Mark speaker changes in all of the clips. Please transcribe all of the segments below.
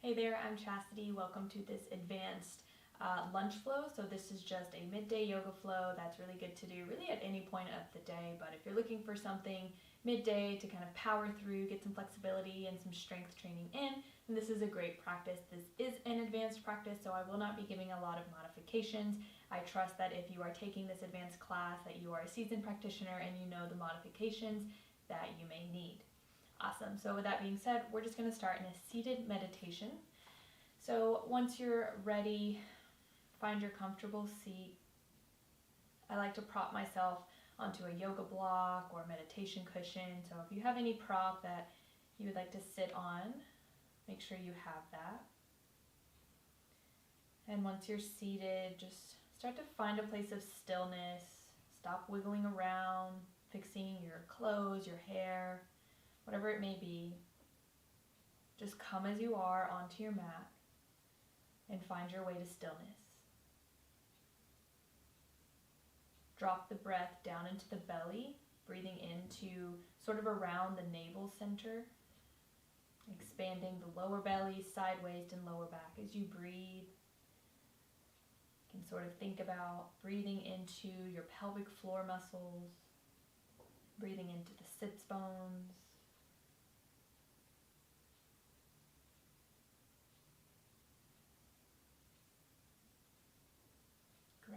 Speaker 1: Hey there, I'm Chastity. Welcome to this advanced lunge flow. So this is just a midday yoga flow that's really good to do really at any point of the day. But if you're looking for something midday to kind of power through, get some flexibility and some strength training in, then this is a great practice. This is an advanced practice, so I will not be giving a lot of modifications. I trust that if you are taking this advanced class that you are a seasoned practitioner and you know the modifications that you may need. Awesome. So with that being said, we're just going to start in a seated meditation. So once you're ready, find your comfortable seat. I like to prop myself onto a yoga block or meditation cushion. So if you have any prop that you would like to sit on, make sure you have that. And once you're seated, just start to find a place of stillness. Stop wiggling around, fixing your clothes, your hair, whatever it may be. Just come as you are onto your mat and find your way to stillness. Drop the breath down into the belly, breathing into sort of around the navel center, expanding the lower belly, side waist, and lower back as you breathe. You can sort of think about breathing into your pelvic floor muscles, breathing into the sits bones,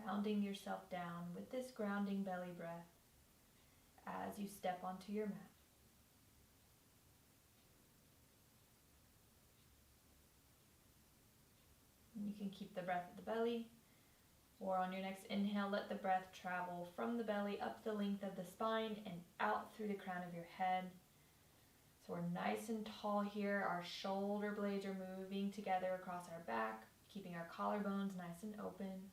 Speaker 1: grounding yourself down with this grounding belly breath as you step onto your mat. And you can keep the breath at the belly, or on your next inhale, let the breath travel from the belly up the length of the spine and out through the crown of your head. So we're nice and tall here. Our shoulder blades are moving together across our back, keeping our collarbones nice and open.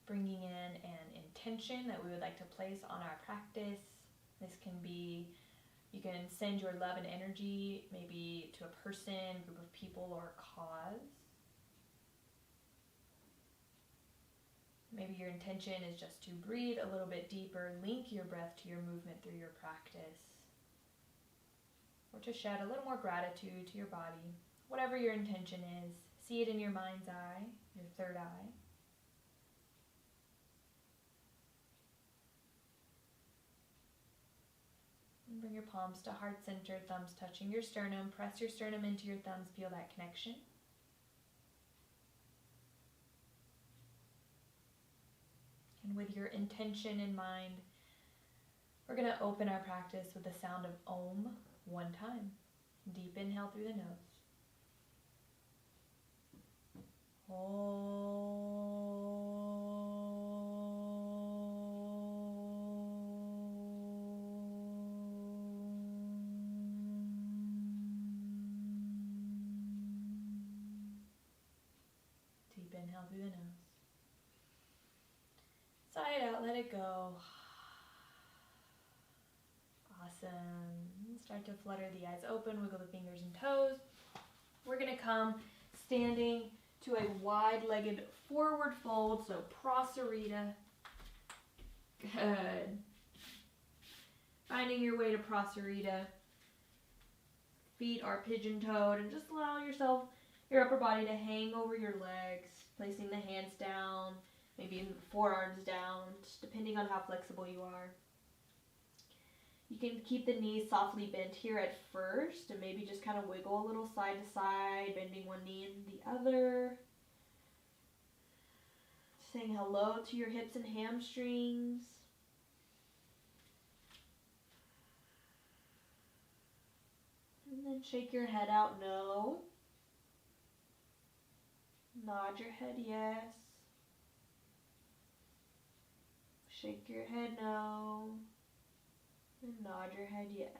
Speaker 1: Bringing in an intention that we would like to place on our practice. This can be, you can send your love and energy maybe to a person, group of people, or a cause. Maybe your intention is just to breathe a little bit deeper, link your breath to your movement through your practice, or to shed a little more gratitude to your body. Whatever your intention is, see it in your mind's eye, your third eye. Bring your palms to heart center, thumbs touching your sternum. Press your sternum into your thumbs, feel that connection. And with your intention in mind, we're going to open our practice with the sound of Om one time. Deep inhale through the nose. Om. Inhale through the nose. Sigh it out, let it go. Awesome. Start to flutter the eyes open, wiggle the fingers and toes. We're going to come standing to a wide-legged forward fold, so Prasarita. Good. Finding your way to Prasarita. Feet are pigeon-toed, and just allow yourself, your upper body to hang over your legs, placing the hands down, maybe even the forearms down, just depending on how flexible you are. You can keep the knees softly bent here at first, and maybe just kind of wiggle a little side to side, bending one knee and the other. Saying hello to your hips and hamstrings. And then shake your head out, no. Nod your head, yes. Shake your head, no. And nod your head, yes.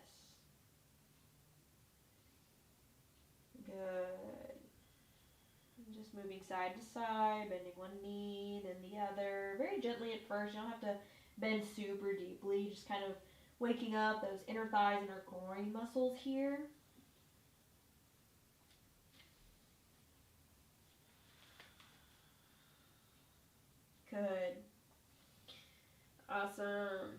Speaker 1: Good. And just moving side to side, bending one knee, then the other. Very gently at first. You don't have to bend super deeply. Just kind of waking up those inner thighs and our groin muscles here. Good. Awesome.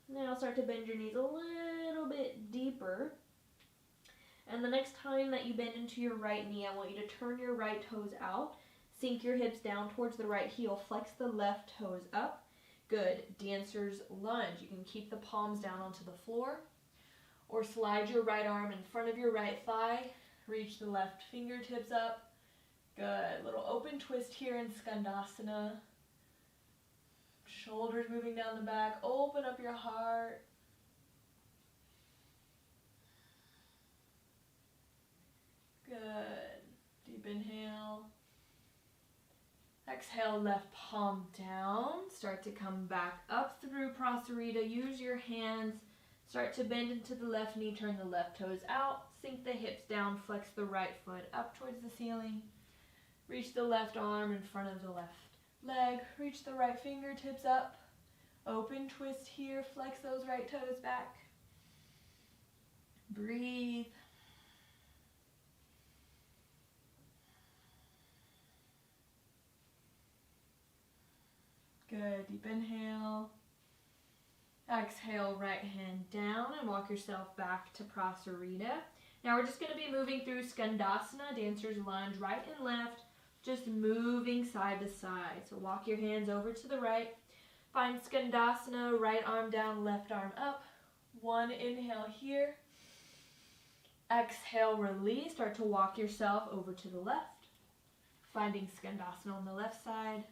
Speaker 1: Now start to bend your knees a little bit deeper.
Speaker 2: And the next time that you bend into your right knee, I want you to turn your right toes out, sink your hips down towards the right heel, flex the left toes up. Good. Dancer's lunge. You can keep the palms down onto the floor or slide your right arm in front of your right thigh. Reach the left fingertips up. Good. Little open twist here in Skandasana. Shoulders moving down the back. Open up your heart. Good. Deep inhale. Exhale, left palm down. Start to come back up through Prasarita. Use your hands. Start to bend into the left knee. Turn the left toes out. Sink the hips down. Flex the right foot up towards the ceiling. Reach the left arm in front of the left leg. Reach the right fingertips up. Open twist here. Flex those right toes back. Breathe. Good. Deep inhale. Exhale, right hand down and walk yourself back to Prasarita. Now we're just going to be moving through Skandasana, dancer's lunge, right and left, just moving side to side. So walk your hands over to the right. Find Skandasana, right arm down, left arm up. One inhale here. Exhale, release. Start to walk yourself over to the left. Finding Skandasana on the left side.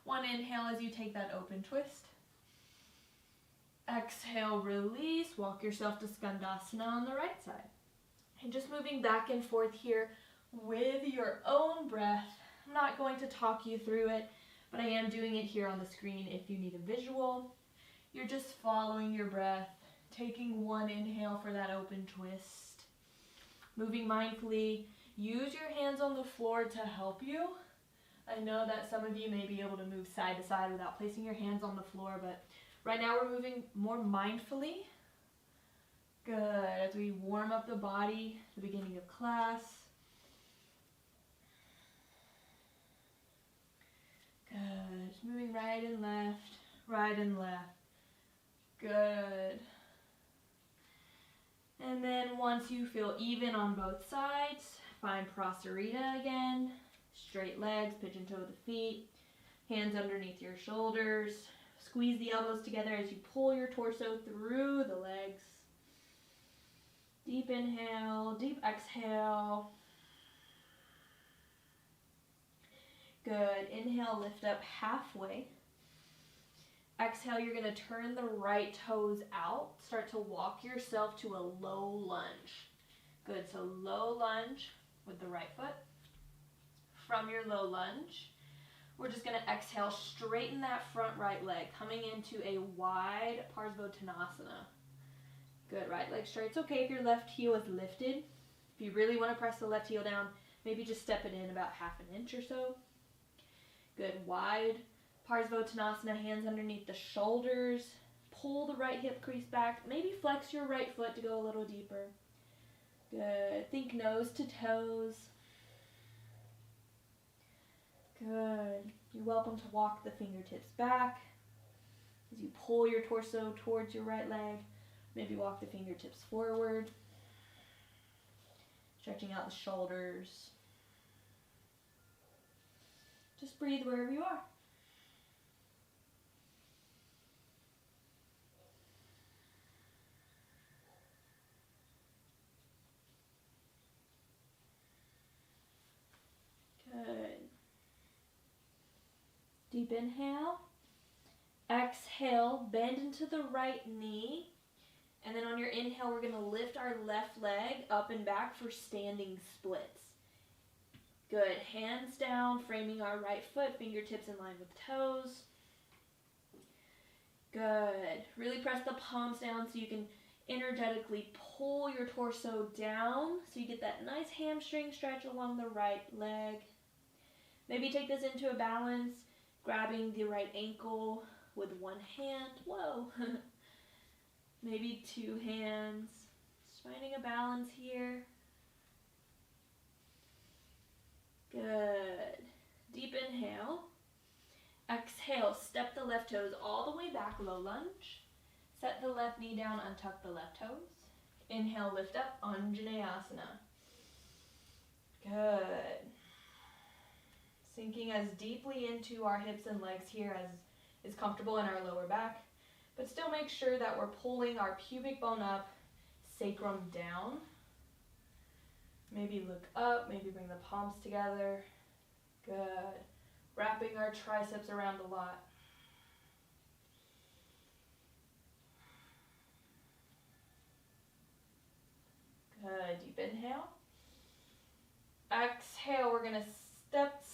Speaker 2: One inhale as you take that open twist. Exhale, release. Walk yourself to Skandasana on the right side. And just moving back and forth here with your own breath. I'm not going to talk you through it, but I am doing it here on the screen if you need a visual. You're just following your breath, taking one inhale for that open twist. Moving mindfully. Use your hands on the floor to help you. I know that some of you may be able to move side to side without placing your hands on the floor, but right now we're moving more mindfully. Good. As we warm up the body, the beginning of class. Good. Just moving right and left, right and left. Good. And then once you feel even on both sides, find Prasarita again. Straight legs, pigeon toe the feet, hands underneath your shoulders. Squeeze the elbows together as you pull your torso through the legs. Deep inhale, deep exhale. Good. Inhale, lift up halfway. Exhale, you're going to turn the right toes out. Start to walk yourself to a low lunge. Good. So low lunge with the right foot. From your low lunge, we're just going to exhale, straighten that front right leg, coming into a wide Parseval Tanasana. Good, right leg straight. It's okay if your left heel is lifted. If you really want to press the left heel down, maybe just step it in about half an inch or so. Good, wide Parseval Tanasana, hands underneath the shoulders. Pull the right hip crease back. Maybe flex your right foot to go a little deeper. Good, think nose to toes. Good. You're welcome to walk the fingertips back as you pull your torso towards your right leg. Maybe walk the fingertips forward. Stretching out the shoulders. Just breathe wherever you are. Good. Deep inhale. Exhale, bend into the right knee. And then on your inhale, we're going to lift our left leg up and back for standing splits. Good. Hands down, framing our right foot, fingertips in line with toes. Good. Really press the palms down so you can energetically pull your torso down so you get that nice hamstring stretch along the right leg. Maybe take this into a balance, grabbing the right ankle with one hand. Whoa. Maybe two hands. Just finding a balance here. Good. Deep inhale. Exhale, step the left toes all the way back, low lunge. Set the left knee down, untuck the left toes. Inhale, lift up, Anjaneyasana. Good. Sinking as deeply into our hips and legs here as is comfortable in our lower back, but still make sure that we're pulling our pubic bone up, sacrum down. Maybe look up, maybe bring the palms together. Good. Wrapping our triceps around a lot. Good. Deep inhale. Exhale, we're going to step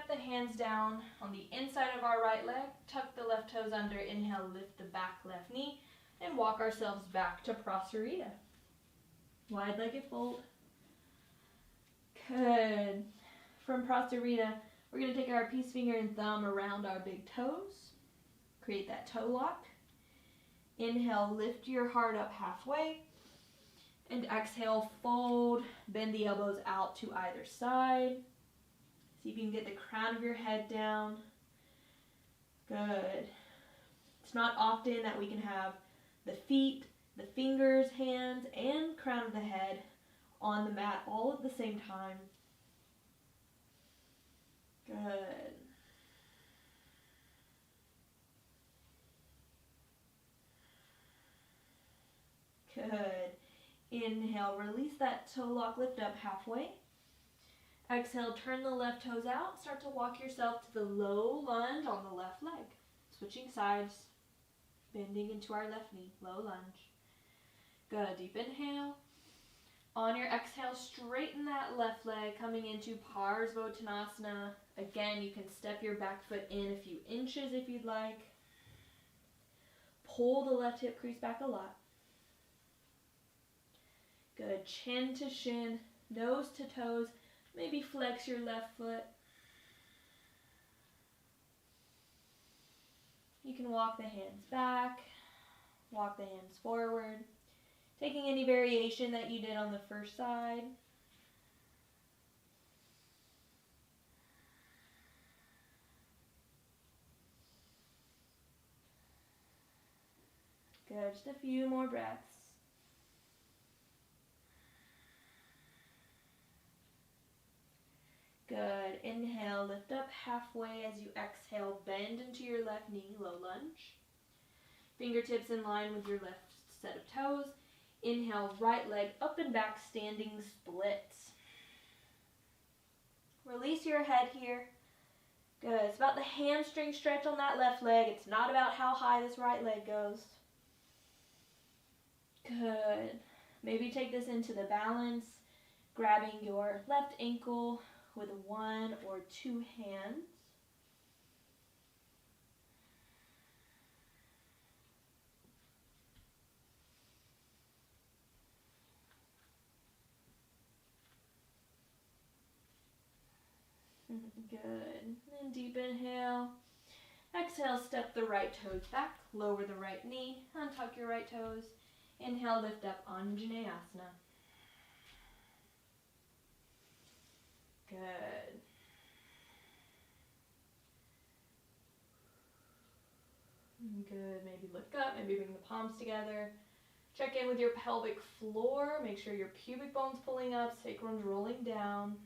Speaker 2: the hands down on the inside of our right leg. Tuck the left toes under. Inhale, lift the back left knee. And walk ourselves back to Prasarita. Wide-legged fold. Good. From Prasarita, we're going to take our peace finger and thumb around our big toes. Create that toe lock. Inhale, lift your heart up halfway. And exhale, fold, bend the elbows out to either side. See if you can get the crown of your head down. Good. It's not often that we can have the feet, the fingers, hands, and crown of the head on the mat all at the same time. Good. Good. Inhale, release that toe lock, lift up halfway. Exhale, turn the left toes out. Start to walk yourself to the low lunge on the left leg. Switching sides, bending into our left knee, low lunge. Good, deep inhale. On your exhale, straighten that left leg, coming into Parseval Tanasana. Again, you can step your back foot in a few inches if you'd like. Pull the left hip crease back a lot. Good, chin to shin, nose to toes. Maybe flex your left foot. You can walk the hands back, walk the hands forward, taking any variation that you did on the first side. Good, just a few more breaths. Good. Inhale, lift up halfway as you exhale, bend into your left knee, low lunge. Fingertips in line with your left set of toes. Inhale, right leg up and back, standing splits. Release your head here. Good. It's about the hamstring stretch on that left leg. It's not about how high this right leg goes. Good. Maybe take this into the balance, grabbing your left ankle with one or two hands. Good. And deep inhale. Exhale, step the right toes back, lower the right knee, untuck your right toes. Inhale, lift up, Anjaneyasana. Good. Good. Maybe look up, maybe bring the palms together. Check in with your pelvic floor. Make sure your pubic bone's pulling up, sacrum's rolling down.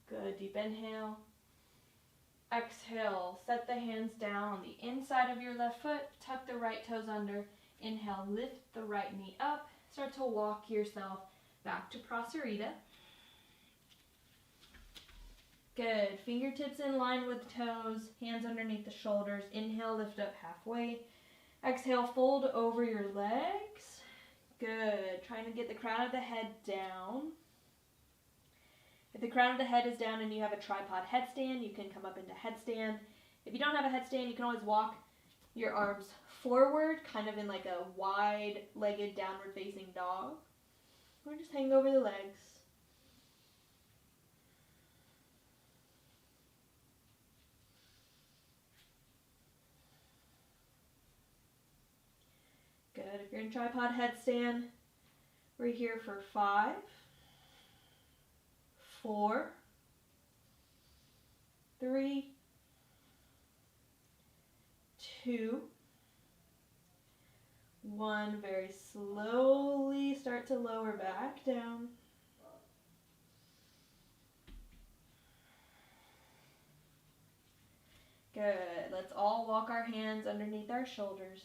Speaker 2: Good. Deep inhale. Exhale, set the hands down on the inside of your left foot, tuck the right toes under. Inhale, lift the right knee up. Start to walk yourself back to Prasarita. Good, fingertips in line with toes, hands underneath the shoulders. Inhale, lift up halfway. Exhale, fold over your legs. Good, trying to get the crown of the head down. If the crown of the head is down and you have a tripod headstand, you can come up into headstand. If you don't have a headstand, you can always walk your arms forward, kind of in like a wide-legged, downward-facing dog. Or just hang over the legs. Good. If you're in tripod headstand, we're here for 5, 4, 3, 2, 1. Very slowly start to lower back down. Good. Let's all walk our hands underneath our shoulders.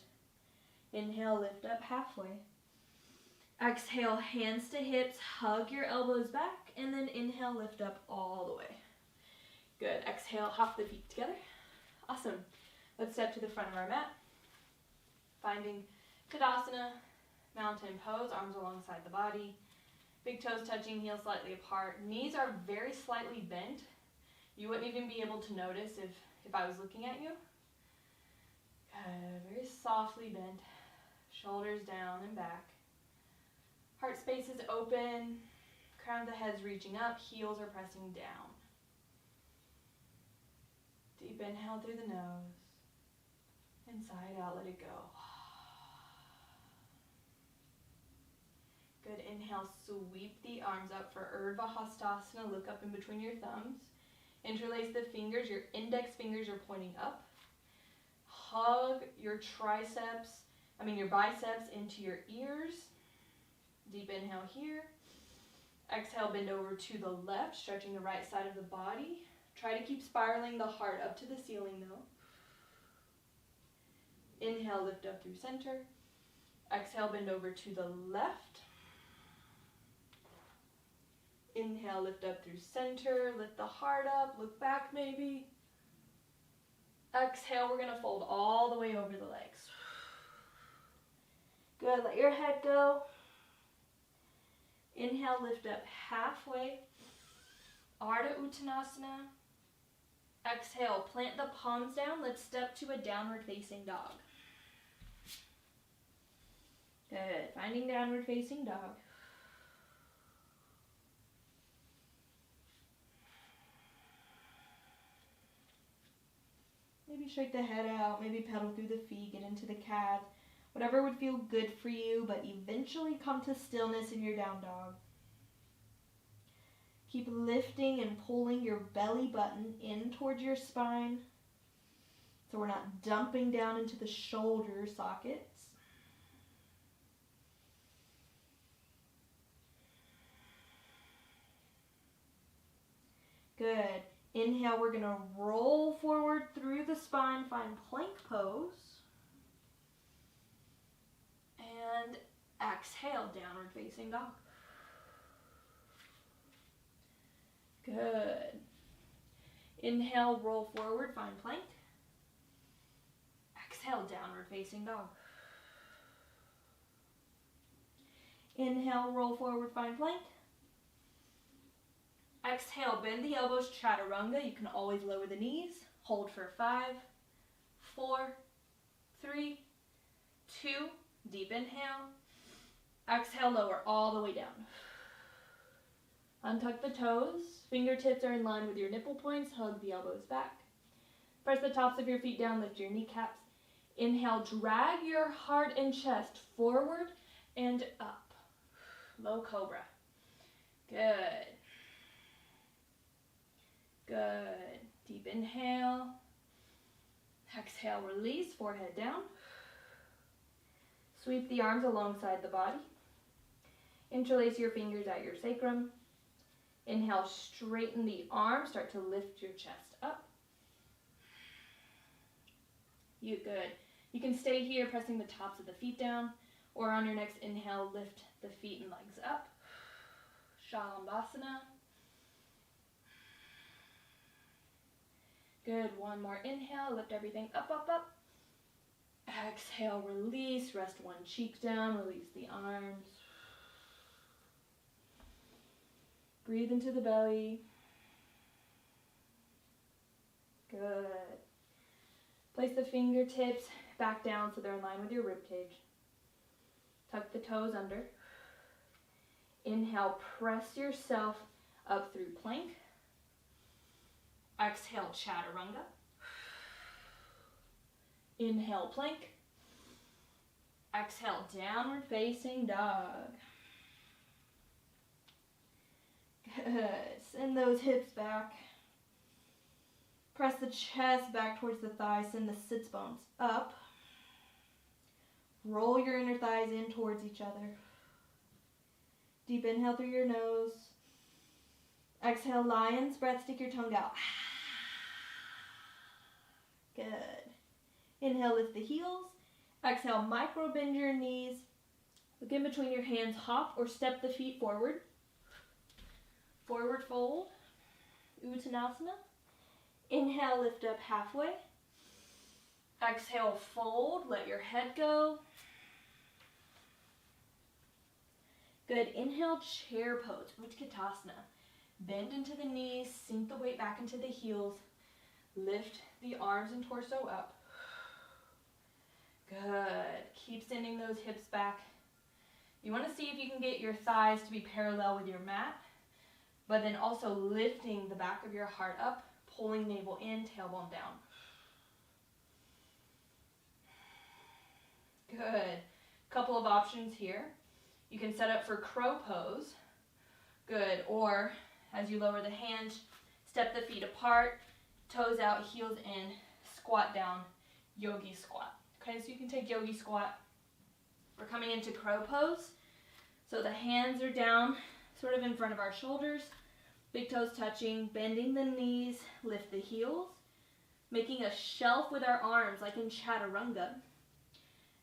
Speaker 2: Inhale, lift up halfway. Exhale, hands to hips, hug your elbows back, and then inhale, lift up all the way. Good. Exhale, hop the feet together. Awesome. Let's step to the front of our mat. Finding Tadasana, mountain pose, arms alongside the body. Big toes touching, heels slightly apart. Knees are very slightly bent. You wouldn't even be able to notice if I was looking at you. Good. Very softly bent. Shoulders down and back. Heart space is open. Crown of the head's reaching up. Heels are pressing down. Deep inhale through the nose. Inside out, let it go. Good. Inhale, sweep the arms up for Urdhva Hastasana. Look up in between your thumbs. Interlace the fingers. Your index fingers are pointing up. Hug your your biceps into your ears. Deep inhale here. Exhale, bend over to the left, stretching the right side of the body. Try to keep spiraling the heart up to the ceiling though. Inhale, lift up through center. Exhale, bend over to the left. Inhale, lift up through center. Lift the heart up. Look back maybe. Exhale, we're going to fold all the way over the legs. Good. Let your head go. Inhale, lift up halfway. Ardha Uttanasana. Exhale, plant the palms down. Let's step to a downward facing dog. Good. Finding downward facing dog. Maybe shake the head out, maybe pedal through the feet, get into the calves. Whatever would feel good for you, but eventually come to stillness in your down dog. Keep lifting and pulling your belly button in towards your spine so we're not dumping down into the shoulder sockets. Good. Inhale, we're going to roll forward through the spine, find plank pose. And exhale, downward facing dog. Good. Inhale, roll forward, find plank. Exhale, downward facing dog. Inhale, roll forward, find plank. Exhale, bend the elbows, chaturanga. You can always lower the knees. Hold for 5, 4, 3, 2. Deep inhale. Exhale, lower all the way down. Untuck the toes. Fingertips are in line with your nipple points. Hug the elbows back. Press the tops of your feet down. Lift your kneecaps. Inhale, drag your heart and chest forward and up. Low cobra. Good. Good. Deep inhale. Exhale, release, forehead down. Sweep the arms alongside the body. Interlace your fingers at your sacrum. Inhale, straighten the arms. Start to lift your chest up. Good. You can stay here pressing the tops of the feet down, or on your next inhale, lift the feet and legs up. Shavasana. Good. One more inhale. Lift everything up, up, up. Exhale, release. Rest one cheek down. Release the arms. Breathe into the belly. Good. Place the fingertips back down so they're in line with your ribcage. Tuck the toes under. Inhale, press yourself up through plank. Exhale, chaturanga. Inhale, plank. Exhale, downward facing dog. Good. Send those hips back. Press the chest back towards the thighs, send the sits bones up. Roll your inner thighs in towards each other. Deep inhale through your nose. Exhale, lion's breath, stick your tongue out. Good. Inhale, lift the heels. Exhale, micro bend your knees. Look in between your hands, hop or step the feet forward. Forward fold, Uttanasana. Inhale, lift up halfway. Exhale, fold, let your head go. Good, inhale, chair pose, Uttanasana. Bend into the knees, sink the weight back into the heels. Lift the arms and torso up. Good, keep sending those hips back. You want to see if you can get your thighs to be parallel with your mat, but then also lifting the back of your heart up, pulling navel in, tailbone down. Good. Couple of options here. You can set up for crow pose. Good. Or as you lower the hands, step the feet apart, toes out, heels in, squat down, Yogi Squat. Okay, so you can take Yogi Squat. We're coming into crow pose. So the hands are down, sort of in front of our shoulders, big toes touching, bending the knees, lift the heels, making a shelf with our arms like in chaturanga,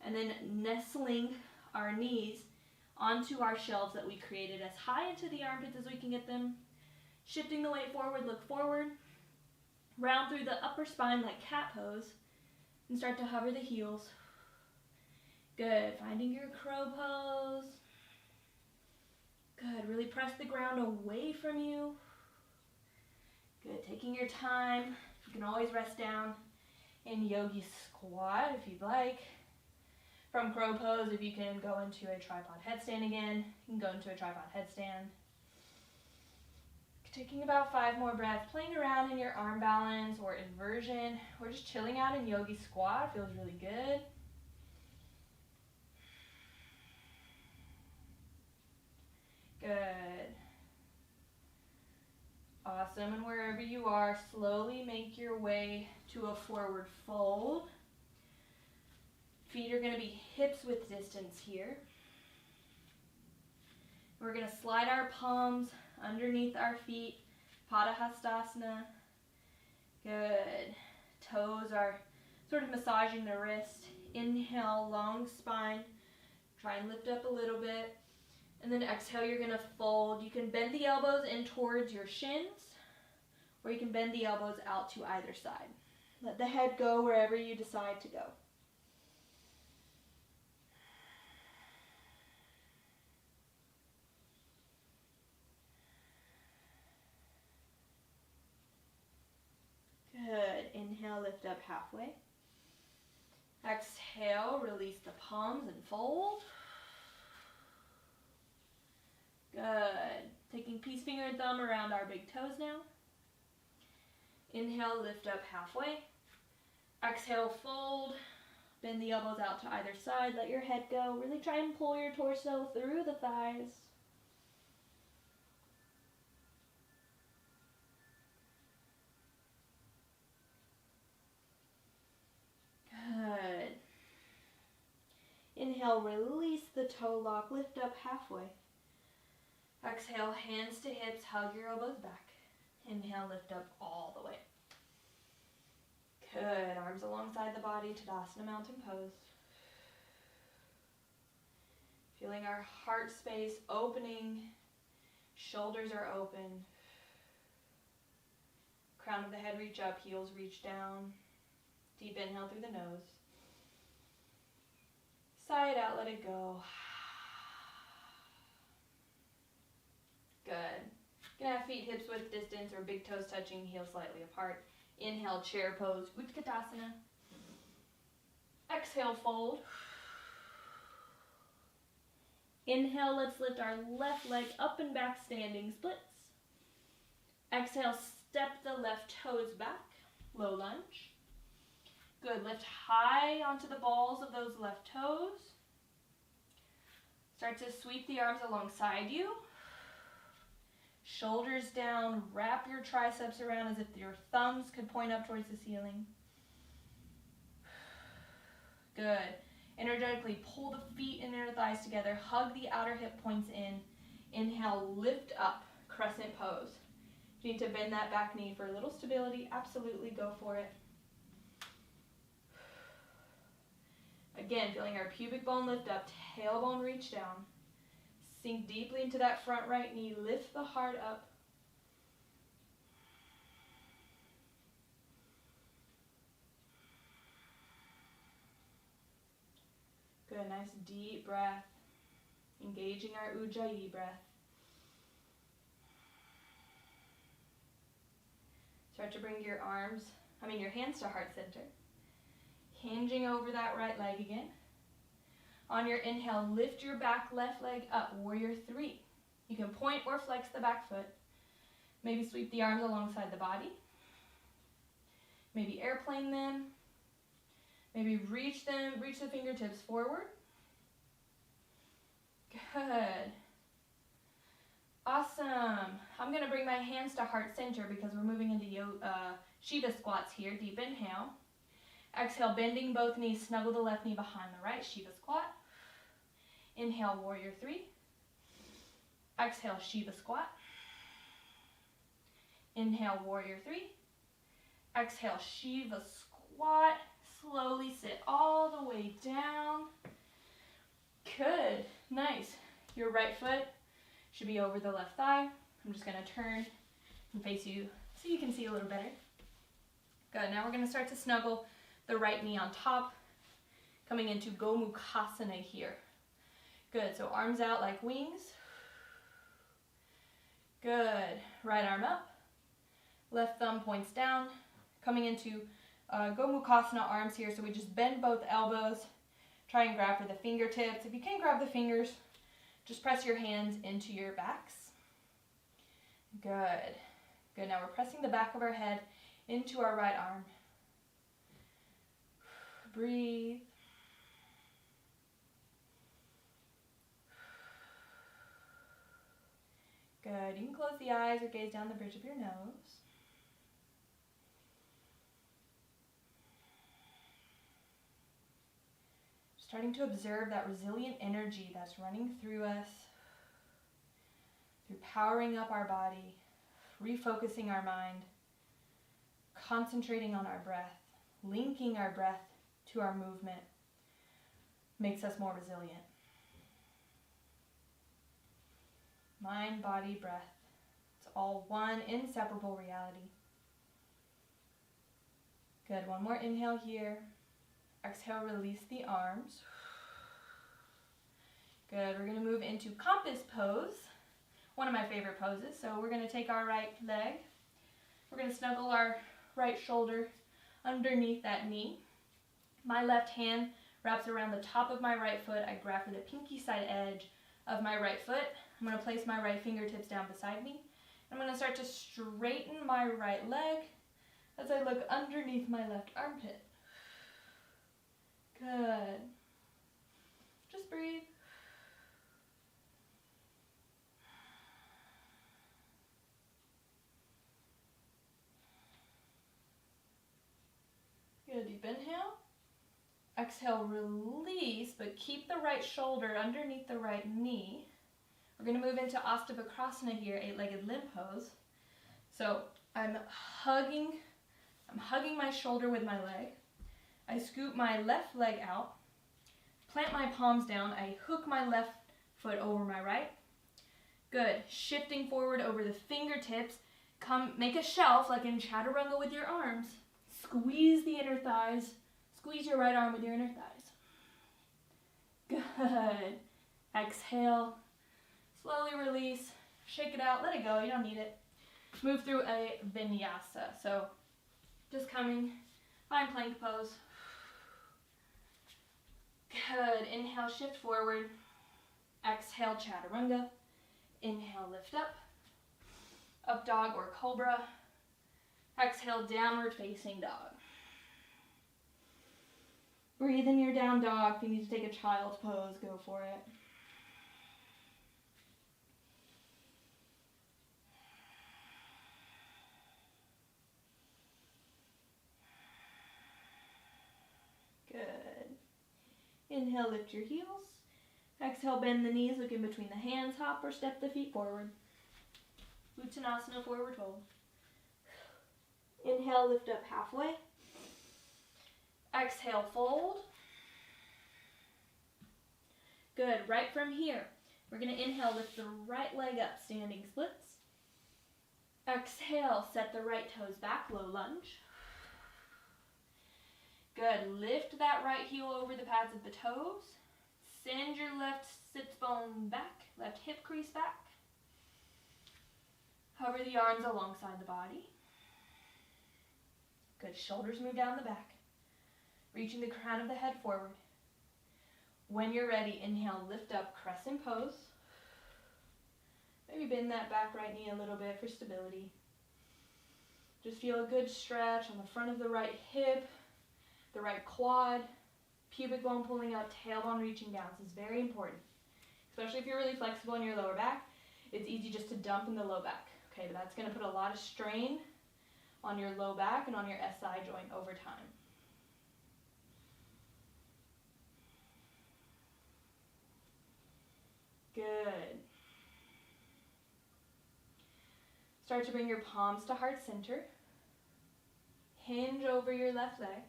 Speaker 2: and then nestling our knees onto our shelves that we created as high into the armpits as we can get them, shifting the weight forward, look forward, round through the upper spine like cat pose, and start to hover the heels. Good, finding your crow pose. Good, really press the ground away from you. Good, taking your time. You can always rest down in Yogi Squat if you'd like. From crow pose, if you can go into a tripod headstand again, you can go into a tripod headstand. Taking about 5 more breaths, playing around in your arm balance or inversion, or just chilling out in Yogi Squat. Feels really good. Good. Awesome. And wherever you are, slowly make your way to a forward fold. Feet are going to be hips width distance here. We're going to slide our palms underneath our feet, Padahastasana. Good. Toes are sort of massaging the wrist. Inhale, long spine. Try and lift up a little bit. And then exhale, you're going to fold. You can bend the elbows in towards your shins, or you can bend the elbows out to either side. Let the head go wherever you decide to go. Good. Inhale, lift up halfway. Exhale, release the palms and fold. Good. Taking peace finger and thumb around our big toes now. Inhale, lift up halfway. Exhale, fold. Bend the elbows out to either side. Let your head go. Really try and pull your torso through the thighs. Good. Inhale, release the toe lock. Lift up halfway. Exhale, hands to hips, hug your elbows back. Inhale, lift up all the way. Good, arms alongside the body, Tadasana mountain pose. Feeling our heart space opening, shoulders are open. Crown of the head reach up, heels reach down. Deep inhale through the nose. Sigh it out, let it go. Good. You can have feet hips width distance or big toes touching, heels slightly apart. Inhale, chair pose, Uttanasana. Exhale, fold. Inhale, let's lift our left leg up and back, standing splits. Exhale, step the left toes back, low lunge. Good, lift high onto the balls of those left toes. Start to sweep the arms alongside you. Shoulders down, wrap your triceps around as if your thumbs could point up towards the ceiling. Good. Energetically pull the feet and inner thighs together. Hug the outer hip points in. Inhale, lift up, crescent pose. If you need to bend that back knee for a little stability, absolutely go for it. Again, feeling our pubic bone lift up, tailbone reach down. Sink deeply into that front right knee, lift the heart up. Good, nice deep breath. Engaging our Ujjayi breath. Start to bring your hands to heart center. Hinging over that right leg again. On your inhale, lift your back left leg up, warrior three. You can point or flex the back foot. Maybe sweep the arms alongside the body. Maybe airplane them. Maybe reach the fingertips forward. Good. Awesome. I'm going to bring my hands to heart center because we're moving into Shiva squats here. Deep inhale. Exhale, bending both knees, snuggle the left knee behind the right, Shiva squat. Inhale, warrior three. Exhale, Shiva squat. Inhale, warrior three. Exhale, Shiva squat. Slowly sit all the way down. Good, nice. Your right foot should be over the left thigh. I'm just gonna turn and face you so you can see a little better. Good, now we're gonna start to snuggle the right knee on top, coming into Gomukhasana here. Good, so arms out like wings. Good, right arm up, left thumb points down, coming into Gomukhasana arms here, so we just bend both elbows, try and grab for the fingertips. If you can't grab the fingers, just press your hands into your backs. Good. Good, now we're pressing the back of our head into our right arm. Breathe. Good, you can close the eyes or gaze down the bridge of your nose. Starting to observe that resilient energy that's running through us, through powering up our body, refocusing our mind, concentrating on our breath, linking our breath to our movement, makes us more resilient. Mind, body, breath. It's all one inseparable reality. Good, one more inhale here. Exhale, release the arms. Good, we're gonna move into compass pose, one of my favorite poses. So we're gonna take our right leg. We're gonna snuggle our right shoulder underneath that knee. My left hand wraps around the top of my right foot. I grab for the pinky side edge of my right foot. I'm gonna place my right fingertips down beside me. I'm gonna start to straighten my right leg as I look underneath my left armpit. Good. Just breathe. Good, deep inhale. Exhale, release, but keep the right shoulder underneath the right knee. We're going to move into Astavakrasana here, eight-legged limb pose. So I'm hugging my shoulder with my leg. I scoop my left leg out, plant my palms down. I hook my left foot over my right. Good. Shifting forward over the fingertips. Come, make a shelf like in Chaturanga with your arms. Squeeze the inner thighs. Squeeze your right arm with your inner thighs. Good. Exhale. Slowly release. Shake it out. Let it go. You don't need it. Move through a Vinyasa. So just coming. Find plank pose. Good. Inhale, shift forward. Exhale, Chaturanga. Inhale, lift up. Up dog or cobra. Exhale, downward facing dog. Breathe in your down dog. If you need to take a child's pose, go for it. Inhale, lift your heels. Exhale, bend the knees, look in between the hands, hop or step the feet forward. Uttanasana, forward fold. Inhale, lift up halfway. Exhale, fold. Good. Right from here, we're going to inhale, lift the right leg up, standing splits. Exhale, set the right toes back, low lunge. Good. Lift that right heel over the pads of the toes. Send your left sits bone back, left hip crease back. Hover the arms alongside the body. Good. Shoulders move down the back. Reaching the crown of the head forward. When you're ready, inhale, lift up, Crescent Pose. Maybe bend that back right knee a little bit for stability. Just feel a good stretch on the front of the right hip, the right quad, pubic bone pulling up, tailbone reaching down. This is very important, especially if you're really flexible in your lower back. It's easy just to dump in the low back. Okay, but that's going to put a lot of strain on your low back and on your SI joint over time. Good. Start to bring your palms to heart center. Hinge over your left leg.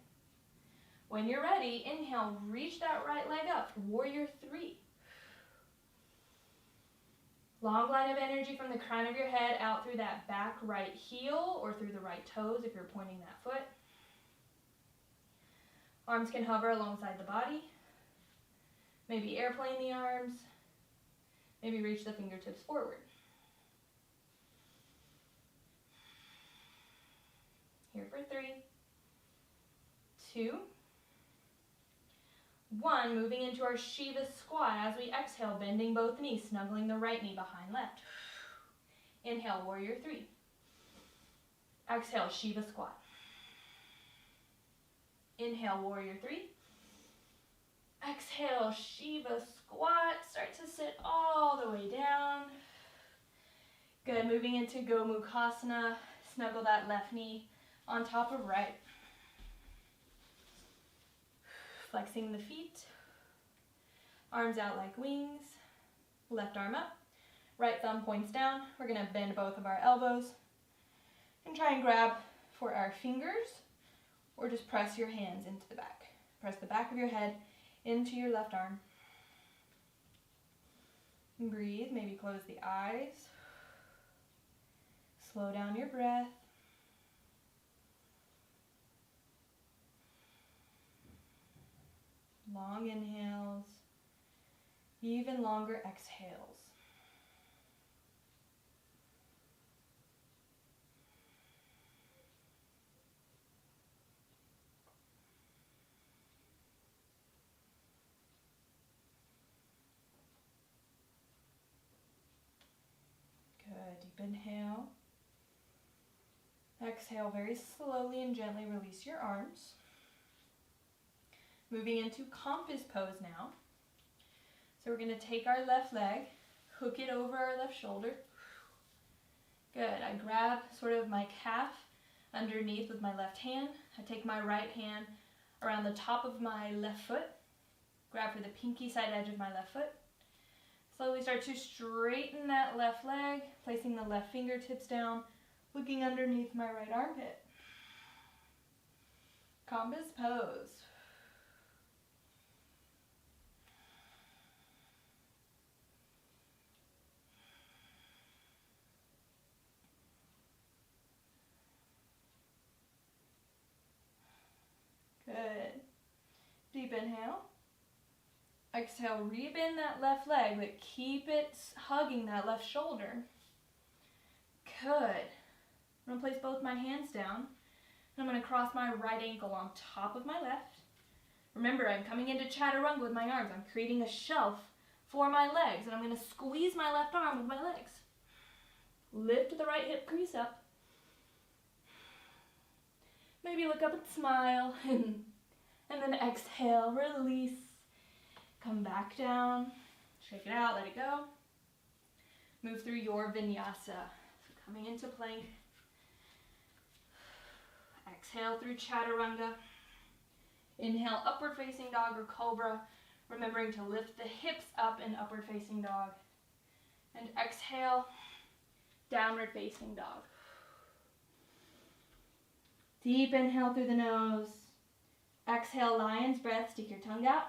Speaker 2: When you're ready, inhale, reach that right leg up, warrior three. Long line of energy from the crown of your head out through that back right heel or through the right toes if you're pointing that foot. Arms can hover alongside the body. Maybe airplane the arms. Maybe reach the fingertips forward. Here for 3, 2, 1. Moving into our Shiva Squat as we exhale, bending both knees, snuggling the right knee behind left. Inhale, warrior 3. Exhale, Shiva Squat. Inhale, warrior 3. Exhale, Shiva Squat. Start to sit all the way down. Good. Moving into Gomukhasana. Snuggle that left knee on top of right. Flexing the feet. Arms out like wings. Left arm up. Right thumb points down. We're going to bend both of our elbows and try and grab for our fingers, or just press your hands into the back. Press the back of your head into your left arm. And breathe. Maybe close the eyes. Slow down your breath. Long inhales, even longer exhales. Good. Deep inhale. Exhale very slowly and gently, release your arms. Moving into compass pose now. So we're going to take our left leg, hook it over our left shoulder. Good. I grab sort of my calf underneath with my left hand. I take my right hand around the top of my left foot. Grab for the pinky side edge of my left foot. Slowly start to straighten that left leg, placing the left fingertips down, looking underneath my right armpit. Compass pose. Good. Deep inhale. Exhale, rebend that left leg, but keep it hugging that left shoulder. Good. I'm going to place both my hands down, and I'm going to cross my right ankle on top of my left. Remember, I'm coming into chaturanga with my arms. I'm creating a shelf for my legs, and I'm going to squeeze my left arm with my legs. Lift the right hip crease up. Maybe look up and smile, and then exhale, release. Come back down, shake it out, let it go. Move through your Vinyasa. So coming into plank. Exhale through chaturanga. Inhale, upward facing dog or cobra. Remembering to lift the hips up in upward facing dog. And exhale, downward facing dog. Deep inhale through the nose. Exhale, lion's breath. Stick your tongue out.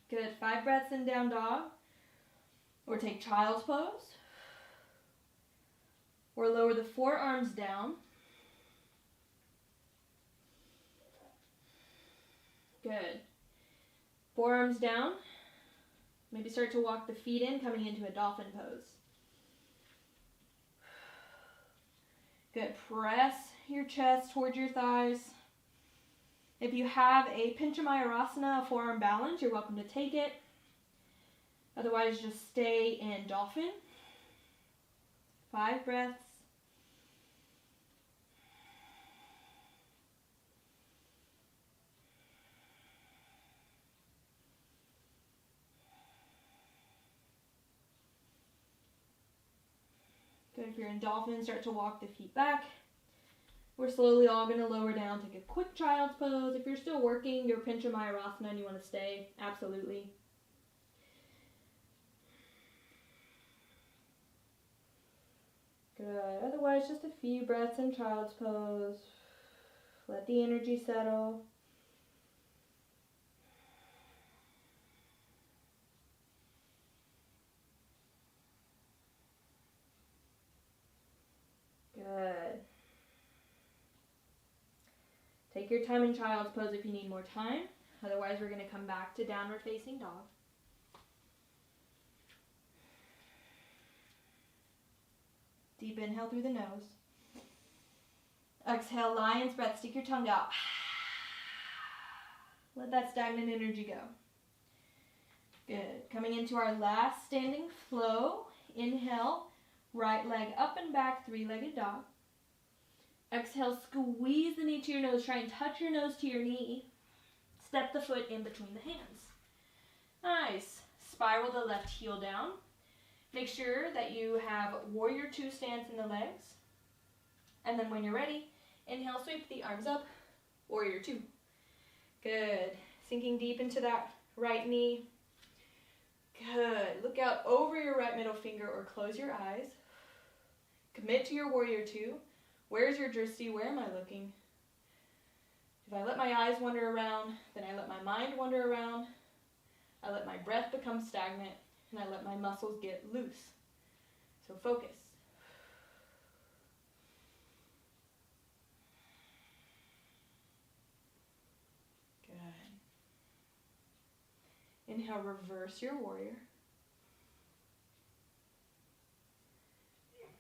Speaker 2: Good. 5 breaths in down dog. Or take child's pose. Or lower the forearms down. Good. Forearms down. Maybe start to walk the feet in, coming into a dolphin pose. Good. Press your chest towards your thighs. If you have a Pashimo a forearm balance, you're welcome to take it. Otherwise, just stay in dolphin. 5 breaths. Good. If you're in dolphin, start to walk the feet back. We're slowly all going to lower down, take a quick child's pose. If you're still working your Pashimo and you want to stay, absolutely. Good. Otherwise, just a few breaths in child's pose. Let the energy settle. Good. Take your time in child's pose if you need more time. Otherwise, we're going to come back to downward facing dog. Deep inhale through the nose. Exhale, lion's breath. Stick your tongue out. Let that stagnant energy go. Good. Coming into our last standing flow. Inhale, right leg up and back, 3-legged dog. Exhale, squeeze the knee to your nose. Try and touch your nose to your knee. Step the foot in between the hands. Nice. Spiral the left heel down. Make sure that you have warrior 2 stance in the legs. And then when you're ready, inhale, sweep the arms up, warrior 2. Good. Sinking deep into that right knee. Good. Look out over your right middle finger or close your eyes. Commit to your warrior 2. Where's your drishti? Where am I looking? If I let my eyes wander around, then I let my mind wander around. I let my breath become stagnant, and I let my muscles get loose. So focus. Good. Inhale, reverse your warrior.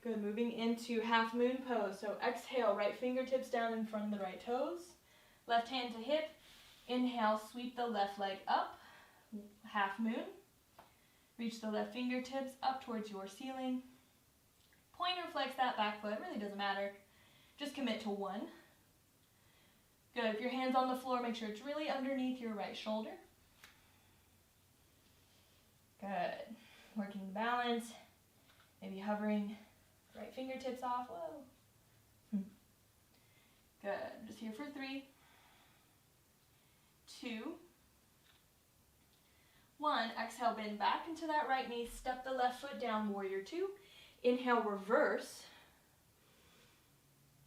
Speaker 2: Good, moving into half moon pose. So exhale, right fingertips down in front of the right toes. Left hand to hip. Inhale, sweep the left leg up. Half moon. Reach the left fingertips up towards your ceiling. Point or flex that back foot, really doesn't matter. Just commit to 1. Good, if your hand's on the floor, make sure it's really underneath your right shoulder. Good, working the balance. Maybe hovering right fingertips off. Whoa. Good, just here for 3, 2, 1. Exhale, bend back into that right knee. Step the left foot down, warrior 2. Inhale, reverse.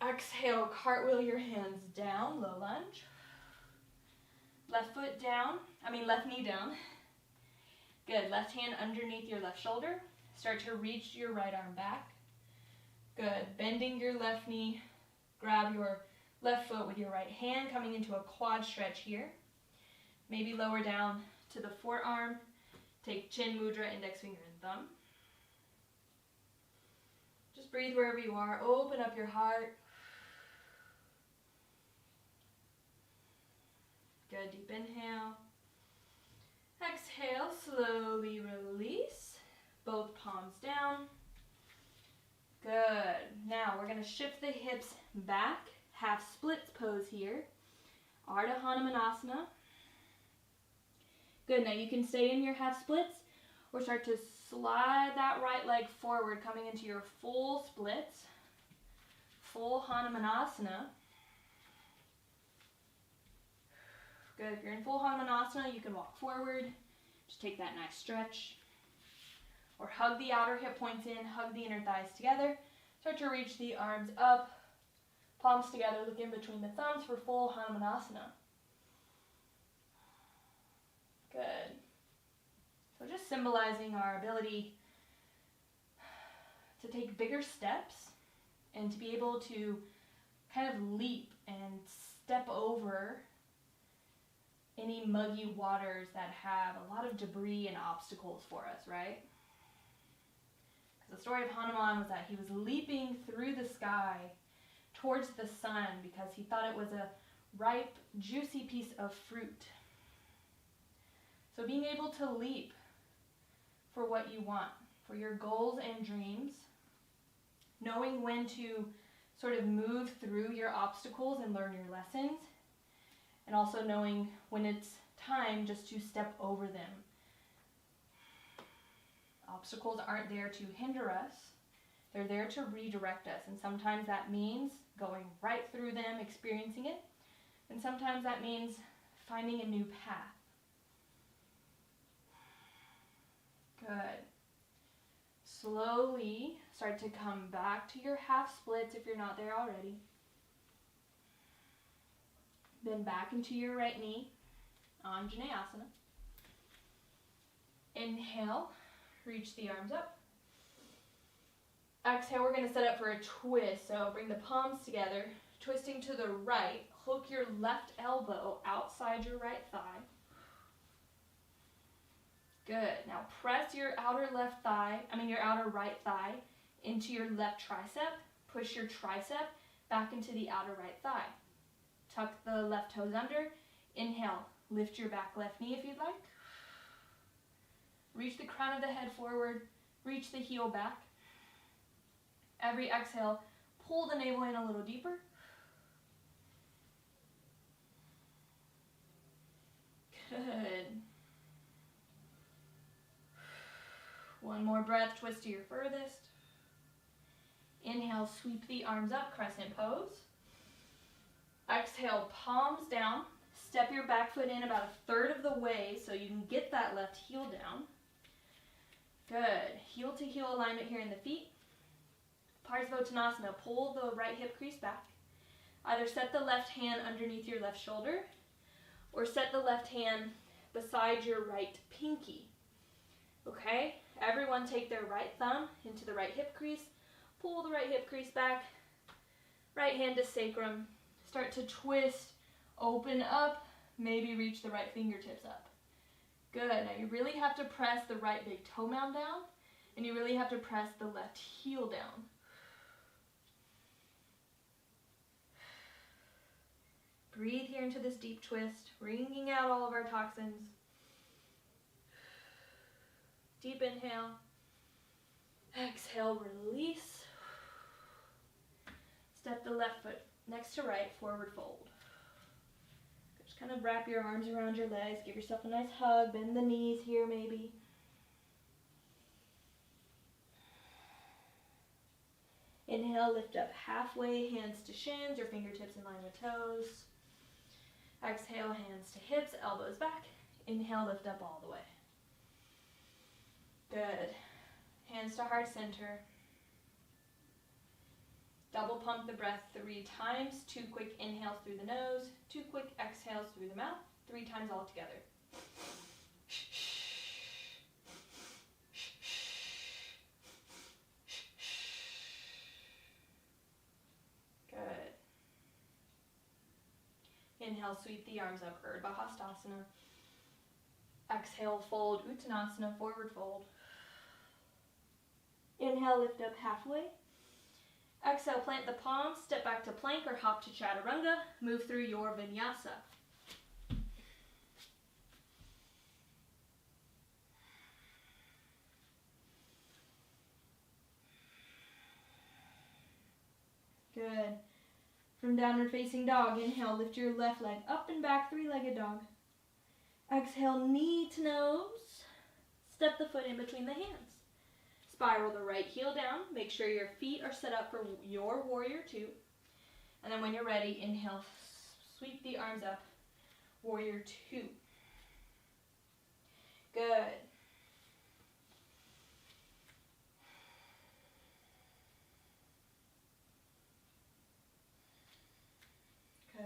Speaker 2: Exhale, cartwheel your hands down, low lunge. Left knee down. Good, left hand underneath your left shoulder. Start to reach your right arm back. Good, bending your left knee. Grab your left foot with your right hand, coming into a quad stretch here. Maybe lower down to the forearm. Take chin mudra, index finger and thumb. Just breathe wherever you are. Open up your heart. Good, deep inhale. Exhale, slowly release. Both palms down. Good. Now we're going to shift the hips back. Half splits pose here. Ardha Hanumanasana. Good, now you can stay in your half splits or start to slide that right leg forward, coming into your full splits. full Hanumanasana. Good. If you're in full Hanumanasana, you can walk forward. Just take that nice stretch. Or hug the outer hip points in, hug the inner thighs together. Start to reach the arms up, palms together, look in between the thumbs for full Hanumanasana. Good. So just symbolizing our ability to take bigger steps and to be able to kind of leap and step over any muggy waters that have a lot of debris and obstacles for us, right? Because the story of Hanuman was that he was leaping through the sky towards the sun because he thought it was a ripe, juicy piece of fruit. So being able to leap for what you want, for your goals and dreams, knowing when to sort of move through your obstacles and learn your lessons, and also knowing when it's time just to step over them. Obstacles aren't there to hinder us, they're there to redirect us, and sometimes that means going right through them, experiencing it, and sometimes that means finding a new path. Good. Slowly start to come back to your half splits if you're not there already. Then back into your right knee, Anjaneyasana. Inhale, reach the arms up. Exhale, we're going to set up for a twist. So bring the palms together, twisting to the right. Hook your left elbow outside your right thigh. Good. Now press your outer right thigh into your left tricep. Push your tricep back into the outer right thigh. Tuck the left toes under. Inhale, lift your back left knee if you'd like. Reach the crown of the head forward. Reach the heel back. Every exhale, pull the navel in a little deeper. Good. One more breath, twist to your furthest. Inhale, sweep the arms up, Crescent Pose. Exhale, palms down. Step your back foot in about a third of the way so you can get that left heel down. Good. Heel to heel alignment here in the feet. Parseval Tanasana, pull the right hip crease back. Either set the left hand underneath your left shoulder or set the left hand beside your right pinky. Okay? Everyone take their right thumb into the right hip crease. Pull the right hip crease back. Right hand to sacrum. Start to twist, open up, maybe reach the right fingertips up. Good. Now you really have to press the right big toe mound down, and you really have to press the left heel down. Breathe here into this deep twist, wringing out all of our toxins. Deep inhale. Exhale, release. Step the left foot next to right, forward fold. Just kind of wrap your arms around your legs, give yourself a nice hug, bend the knees here maybe. Inhale, lift up halfway, hands to shins, your fingertips in line with toes. Exhale, hands to hips, elbows back. Inhale, lift up all the way. Good. Hands to heart center. Double pump the breath 3 times. 2 quick inhales through the nose. 2 quick exhales through the mouth. 3 times all together. Good. Inhale, sweep the arms up, Urdhva. Exhale, fold, Uttanasana, forward fold. Inhale, lift up halfway. Exhale, plant the palms, step back to plank or hop to chaturanga. Move through your vinyasa. Good. From downward facing dog, inhale, lift your left leg up and back, 3-legged dog. Exhale, knee to nose. Step the foot in between the hands. Spiral the right heel down. Make sure your feet are set up for your warrior 2. And then when you're ready, inhale, sweep the arms up. Warrior 2. Good. Good.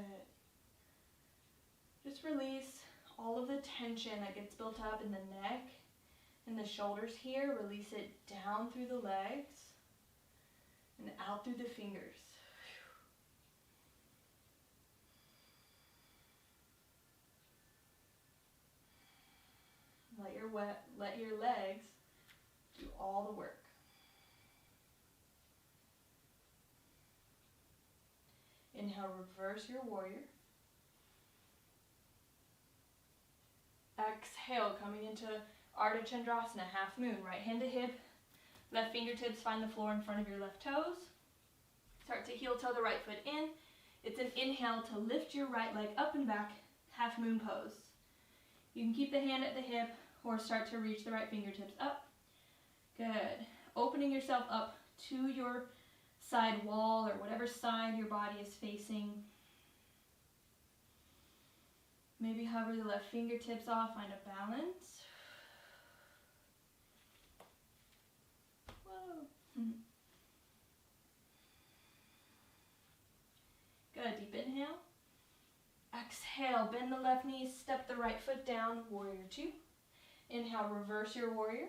Speaker 2: Just release all of the tension that gets built up in the neck and the shoulders here. Release it down through the legs and out through the fingers. Let your legs do all the work. Inhale, reverse your warrior. Exhale, coming into Ardha Chandrasana, half moon. Right hand to hip, left fingertips find the floor in front of your left toes. Start to heel toe the right foot in. It's an inhale to lift your right leg up and back, half moon pose. You can keep the hand at the hip or start to reach the right fingertips up. Good. Opening yourself up to your side wall or whatever side your body is facing. Maybe hover the left fingertips off, find a balance. Whoa. Good, deep inhale. Exhale, bend the left knee, step the right foot down, warrior 2. Inhale, reverse your warrior.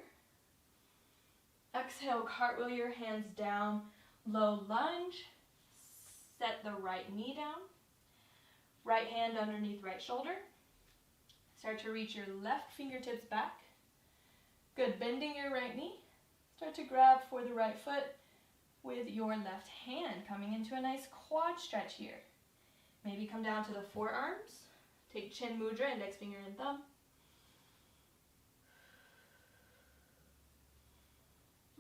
Speaker 2: Exhale, cartwheel your hands down, low lunge. Set the right knee down. Right hand underneath right shoulder. Start to reach your left fingertips back. Good, bending your right knee. Start to grab for the right foot with your left hand, coming into a nice quad stretch here. Maybe come down to the forearms. Take chin mudra, index finger and thumb.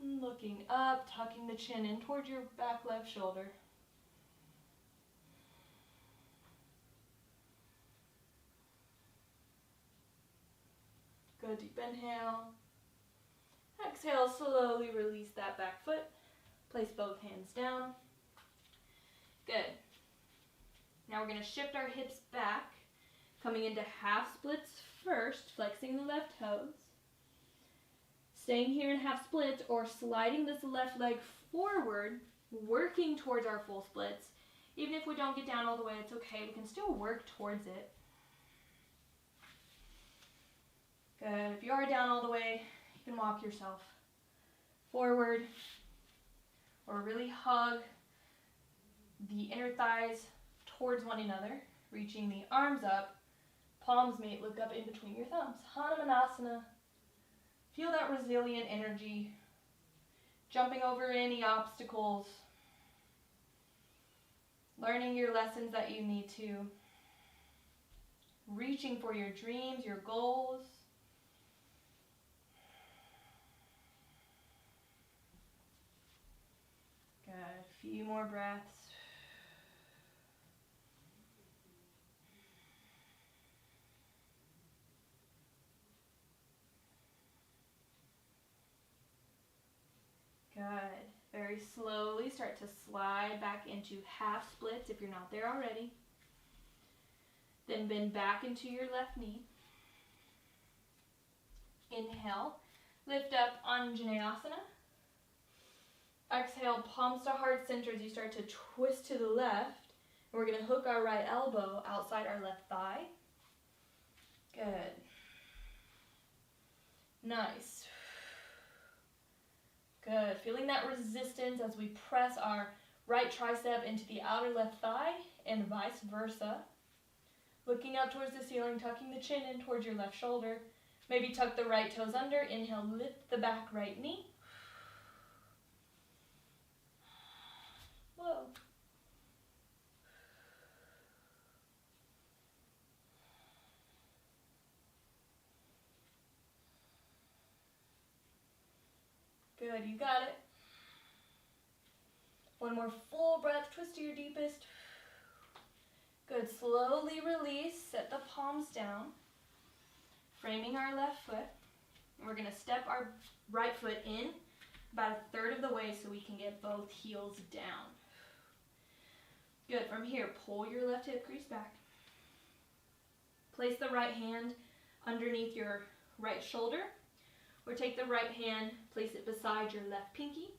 Speaker 2: Looking up, tucking the chin in towards your back left shoulder. Good, deep inhale. Exhale, slowly release that back foot. Place both hands down. Good. Now we're going to shift our hips back, coming into half splits first, flexing the left toes. Staying here in half splits or sliding this left leg forward, working towards our full splits. Even if we don't get down all the way, it's okay. We can still work towards it. Good. If you are down all the way, you can walk yourself forward or really hug the inner thighs towards one another, reaching the arms up, palms meet, look up in between your thumbs. Hanumanasana. Feel that resilient energy, jumping over any obstacles, learning your lessons that you need to, reaching for your dreams, your goals. Good, a few more breaths. Good. Very slowly start to slide back into half splits if you're not there already. Then bend back into your left knee. Inhale, lift up Anjaneyasana. Exhale, palms to heart center as you start to twist to the left. And we're going to hook our right elbow outside our left thigh. Good. Nice. Good. Feeling that resistance as we press our right tricep into the outer left thigh and vice versa. Looking up towards the ceiling, tucking the chin in towards your left shoulder. Maybe tuck the right toes under. Inhale, lift the back right knee. Whoa. Good, you got it. One more full breath, twist to your deepest. Good, slowly release, set the palms down, framing our left foot. And we're gonna step our right foot in about a third of the way so we can get both heels down. Good. From here, pull your left hip crease back. Place the right hand underneath your right shoulder, or take the right hand, place it beside your left pinky.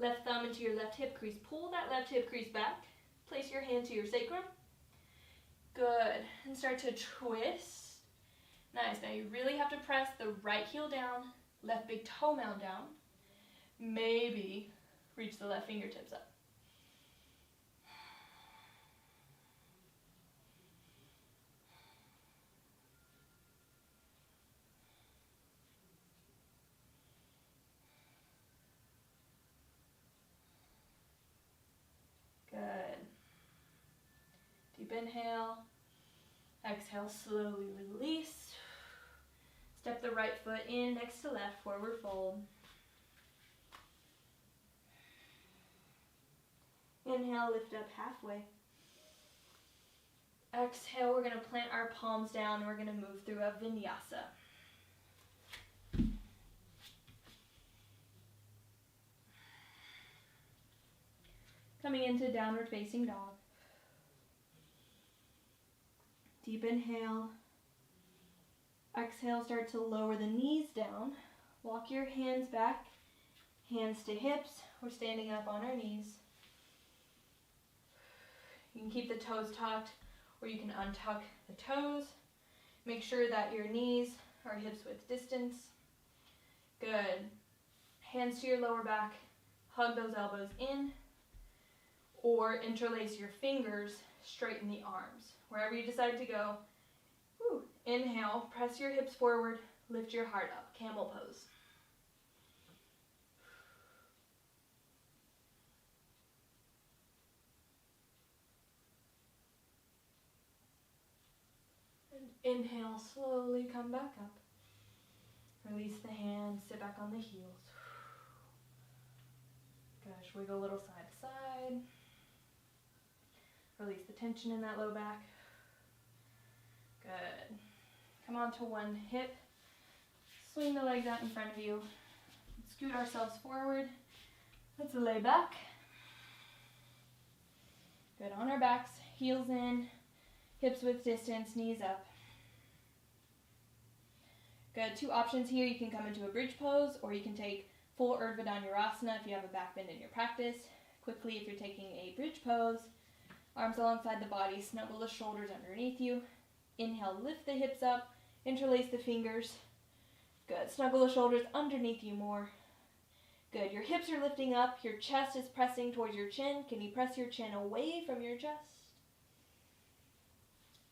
Speaker 2: Left thumb into your left hip crease. Pull that left hip crease back. Place your hand to your sacrum. Good. And start to twist. Nice. Now you really have to press the right heel down, left big toe mound down. Maybe reach the left fingertips up. Good. Deep inhale. Exhale, slowly release. Step the right foot in next to left, forward fold. Inhale, lift up halfway. Exhale, we're going to plant our palms down and we're going to move through a Vinyasa. Coming into downward facing dog. Deep inhale. Exhale, start to lower the knees down. Walk your hands back, hands to hips. We're standing up on our knees. You can keep the toes tucked, or you can untuck the toes. Make sure that your knees are hips width distance. Good. Hands to your lower back. Hug those elbows in, or interlace your fingers, straighten the arms. Wherever you decide to go. Woo. Inhale, press your hips forward, lift your heart up, camel pose. And inhale, slowly come back up. Release the hands, sit back on the heels. Gosh, wiggle a little side to side. Release the tension in that low back. Good. Come on to one hip. Swing the legs out in front of you. Scoot ourselves forward. Let's lay back. Good. On our backs, heels in, hips width distance, knees up. Good. Two options here. You can come into a bridge pose, or you can take full Urdhva Dhanurasana if you have a back bend in your practice. Quickly, if you're taking a bridge pose, arms alongside the body, snuggle the shoulders underneath you. Inhale, lift the hips up, interlace the fingers. Good. Snuggle the shoulders underneath you more. Good. Your hips are lifting up. Your chest is pressing towards your chin. Can you press your chin away from your chest?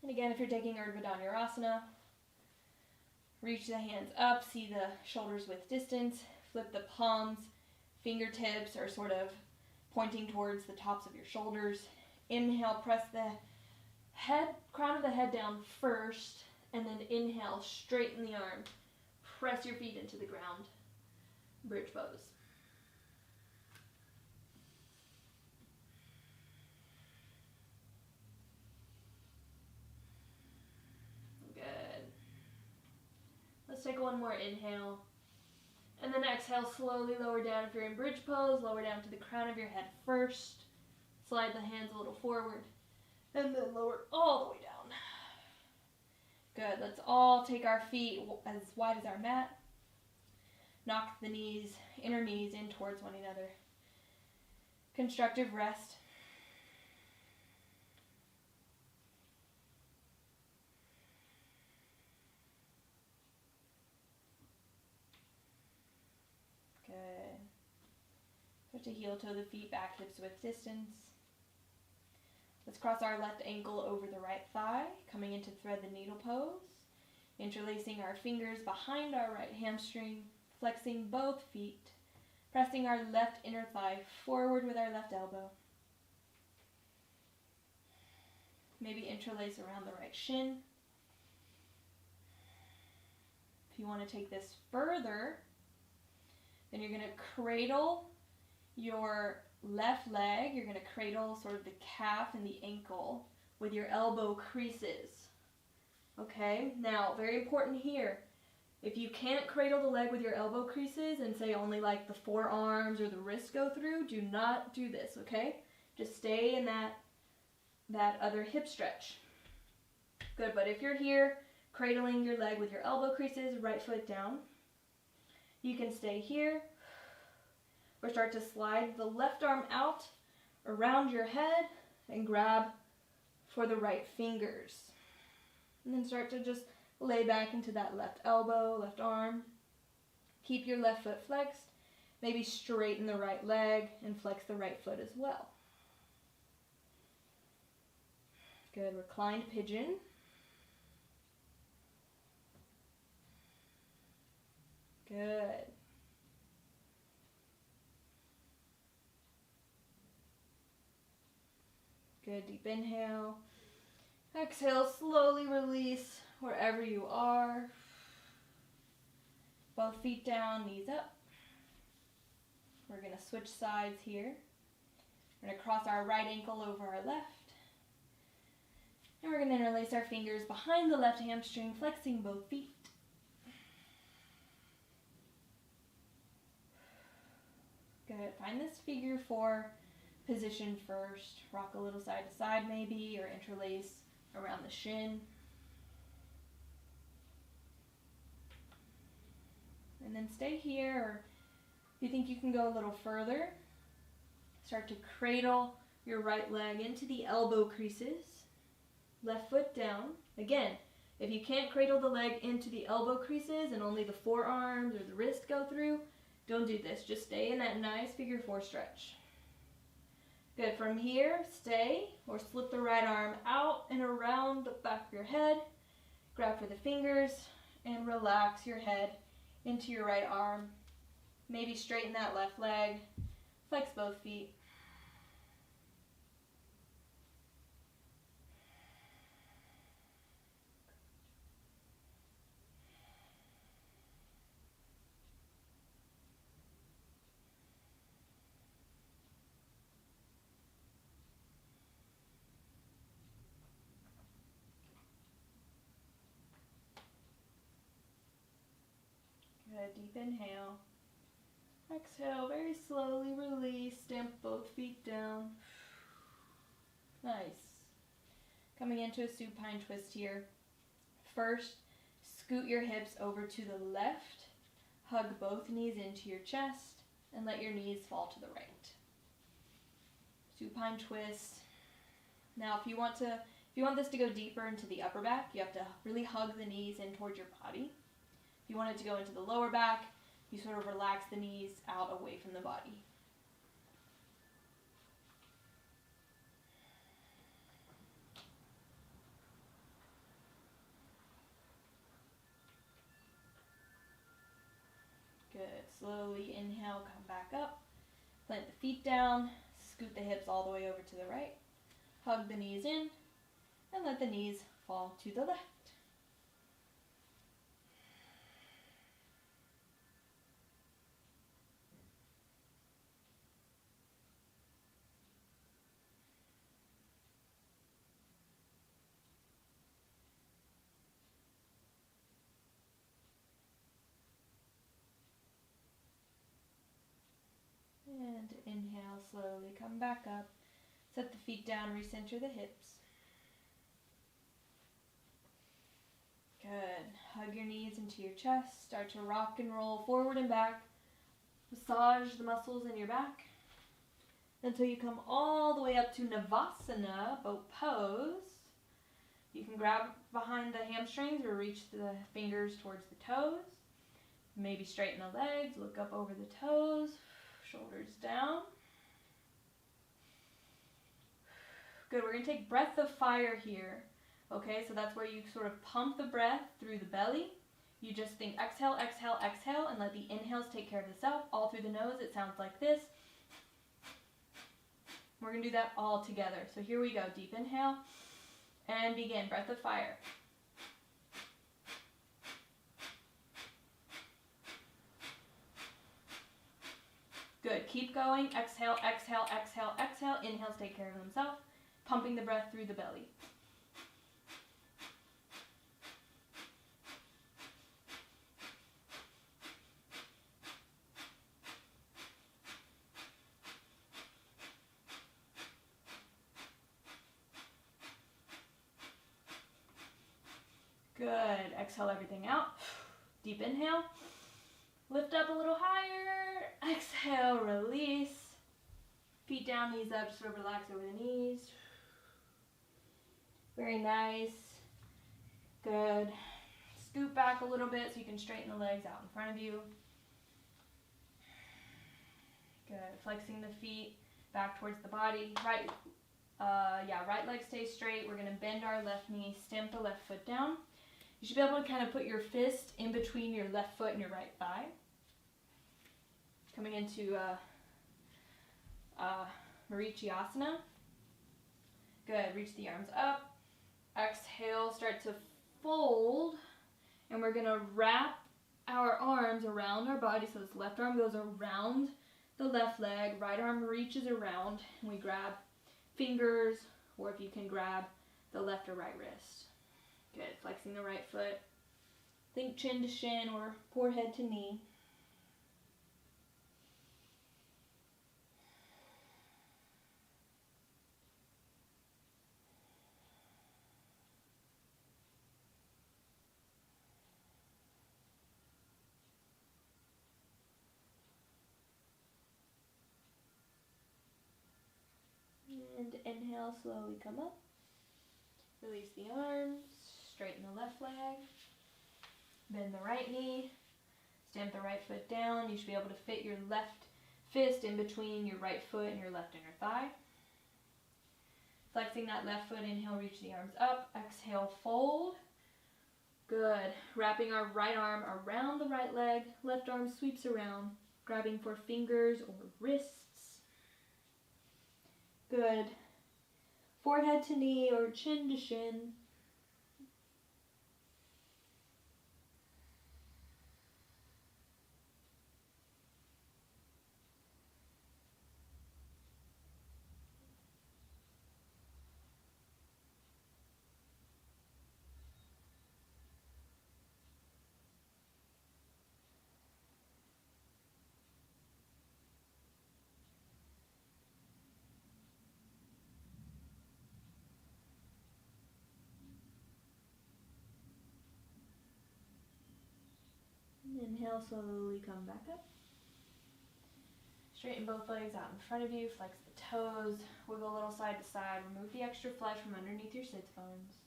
Speaker 2: And again, if you're taking Urdhva Dhanurasana, reach the hands up, see the shoulders with distance, flip the palms, fingertips are sort of pointing towards the tops of your shoulders. Inhale, press the crown of the head down first, and then inhale, straighten the arm. Press your feet into the ground. Bridge pose. Good. Let's take one more inhale. And then exhale, slowly lower down. If you're in bridge pose, lower down to the crown of your head first. Slide the hands a little forward. And then lower all the way down. Good. Let's all take our feet as wide as our mat. Knock the knees, inner knees in towards one another. Constructive rest. Good. Start to heel toe the feet back, hips width distance. Let's cross our left ankle over the right thigh, coming into thread the needle pose. Interlacing our fingers behind our right hamstring, flexing both feet, pressing our left inner thigh forward with our left elbow. Maybe interlace around the right shin. If you want to take this further, then you're going to cradle your left leg. You're going to cradle sort of the calf and the ankle with your elbow creases. Okay, now very important here. If you can't cradle the leg with your elbow creases and say only like the forearms or the wrists go through, do not do this, okay? Just stay in that other hip stretch. Good, but if you're here, cradling your leg with your elbow creases, right foot down, you can stay here or start to slide the left arm out around your head and grab for the right fingers. And then start to just lay back into that left elbow, left arm. Keep your left foot flexed. Maybe straighten the right leg and flex the right foot as well. Good, reclined pigeon. Good. Good, deep inhale. Exhale, slowly release wherever you are. Both feet down, knees up. We're going to switch sides here. We're going to cross our right ankle over our left. And we're going to interlace our fingers behind the left hamstring, flexing both feet. Good. Find this figure 4 position first. Rock a little side to side maybe, or interlace around the shin. And then stay here, or if you think you can go a little further, start to cradle your right leg into the elbow creases. Left foot down. Again, if you can't cradle the leg into the elbow creases and only the forearms or the wrist go through, don't do this. Just stay in that nice figure 4 stretch. Good. From here, stay or slip the right arm out and around the back of your head. Grab for the fingers and relax your head into your right arm. Maybe straighten that left leg. Flex both feet. Good, deep inhale. Exhale, very slowly release, stamp both feet down. Nice. Coming into a supine twist here. First, scoot your hips over to the left, hug both knees into your chest, and let your knees fall to the right. Supine twist. Now, if you want this to go deeper into the upper back, you have to really hug the knees in towards your body. If you want it to go into the lower back, you sort of relax the knees out away from the body. Good. Slowly inhale, come back up. Plant the feet down, scoot the hips all the way over to the right. Hug the knees in, and let the knees fall to the left. And inhale, slowly come back up. Set the feet down, recenter the hips. Good. Hug your knees into your chest. Start to rock and roll forward and back. Massage the muscles in your back until you come all the way up to Navasana, boat pose. You can grab behind the hamstrings or reach the fingers towards the toes. Maybe straighten the legs, look up over the toes, shoulders down. Good, we're going to take breath of fire here. Okay, so that's where you sort of pump the breath through the belly. You just think exhale, exhale, exhale, and let the inhales take care of themselves. All through the nose, it sounds like this. We're going to do that all together. So here we go. Deep inhale, and begin. Breath of fire. Good. Keep going. Exhale, exhale, exhale, exhale. Inhales take care of themselves. Pumping the breath through the belly. exhale everything out. Deep inhale. Lift up a little higher. Exhale, release. Feet down, knees up, just sort of relax over the knees. Very nice. Good. Scoot back a little bit so you can straighten the legs out in front of you. Good. Flexing the feet back towards the body. Right leg stays straight. We're going to bend our left knee, stamp the left foot down. You should be able to kind of put your fist in between your left foot and your right thigh. Coming into Marichyasana. Good. Reach the arms up. Exhale, start to fold. And we're going to wrap our arms around our body. So this left arm goes around the left leg. Right arm reaches around. And we grab fingers, or if you can grab the left or right wrist. Good. Flexing the right foot. Think chin to shin or forehead to knee. And inhale, slowly come up. Release the arms, straighten the left leg, bend the right knee, stamp the right foot down. You should be able to fit your left fist in between your right foot and your left inner thigh. Flexing that left foot, inhale, reach the arms up. Exhale, fold. Good. Wrapping our right arm around the right leg, left arm sweeps around, grabbing for fingers or wrists. Good. Forehead to knee or chin to shin. Inhale, slowly come back up. Straighten both legs out in front of you. Flex the toes. Wiggle a little side to side. Remove the extra flesh from underneath your sits bones.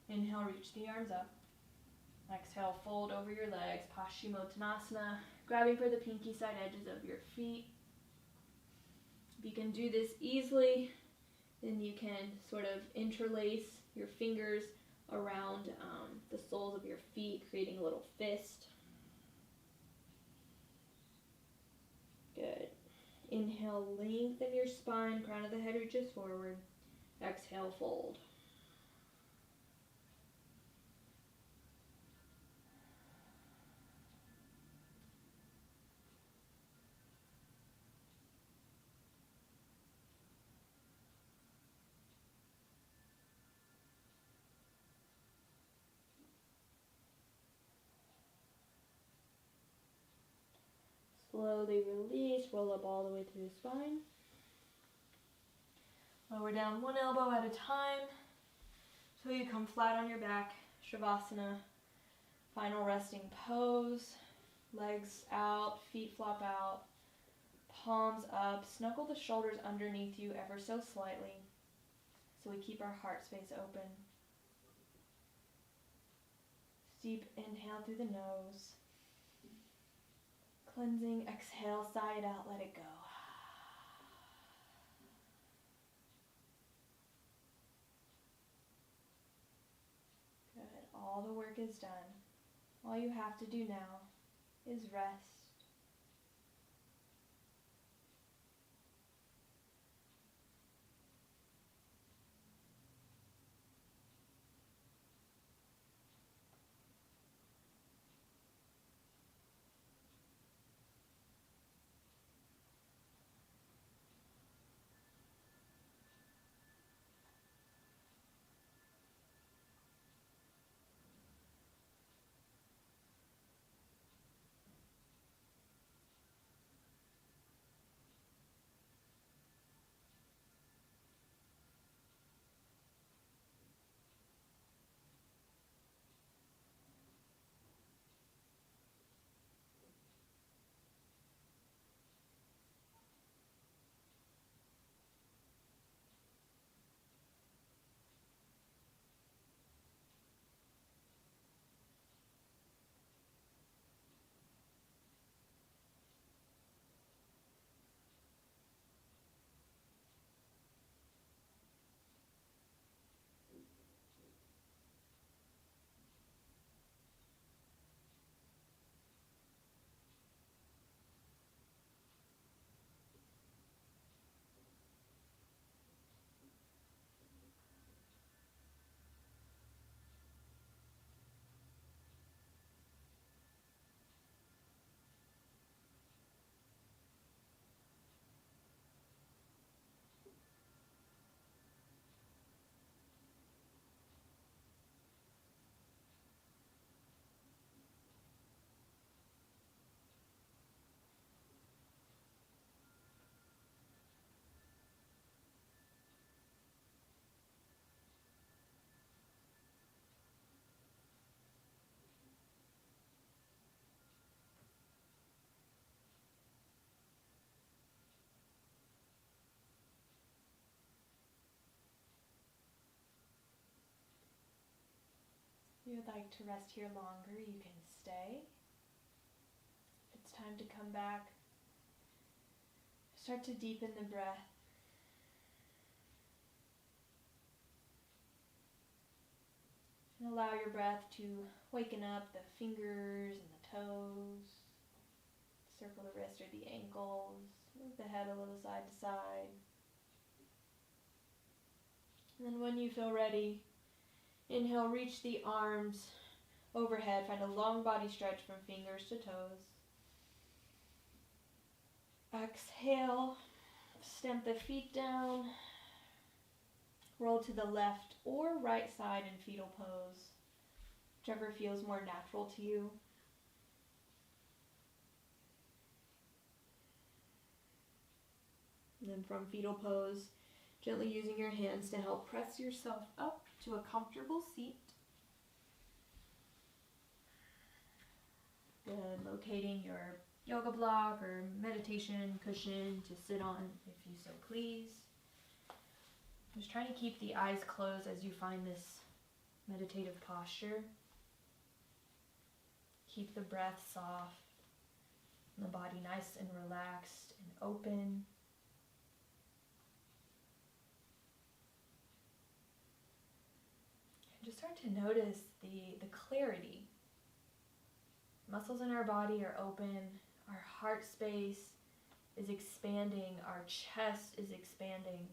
Speaker 2: Inhale, reach the arms up. Exhale, fold over your legs. Pashimo Tanasana. Grabbing for the pinky side edges of your feet. If you can do this easily, then you can sort of interlace your fingers around the soles of your feet, creating a little fist. Good. Inhale, lengthen your spine, crown of the head reaches forward. Exhale, fold. Slowly release, roll up all the way through the spine. Lower down one elbow at a time so you come flat on your back. Shavasana, final resting pose. Legs out, feet flop out, palms up. Snuggle the shoulders underneath you ever so slightly so we keep our heart space open. Deep inhale through the nose. Cleansing, exhale, sigh it out, let it go. Good, all the work is done. All you have to do now is rest. If you would like to rest here longer, you can stay. If it's time to come back, start to deepen the breath. And allow your breath to waken up the fingers and the toes. Circle the wrist or the ankles. Move the head a little side to side. And then when you feel ready, inhale, reach the arms overhead. Find a long body stretch from fingers to toes. Exhale, stamp the feet down. Roll to the left or right side in fetal pose, whichever feels more natural to you. And then from fetal pose, gently using your hands to help press yourself up to a comfortable seat. Good. Locating your yoga block or meditation cushion to sit on if you so please. Just trying to keep the eyes closed as you find this meditative posture. Keep the breath soft and the body nice and relaxed and open. And just start to notice the clarity. Muscles in our body are open. Our heart space is expanding. Our chest is expanding.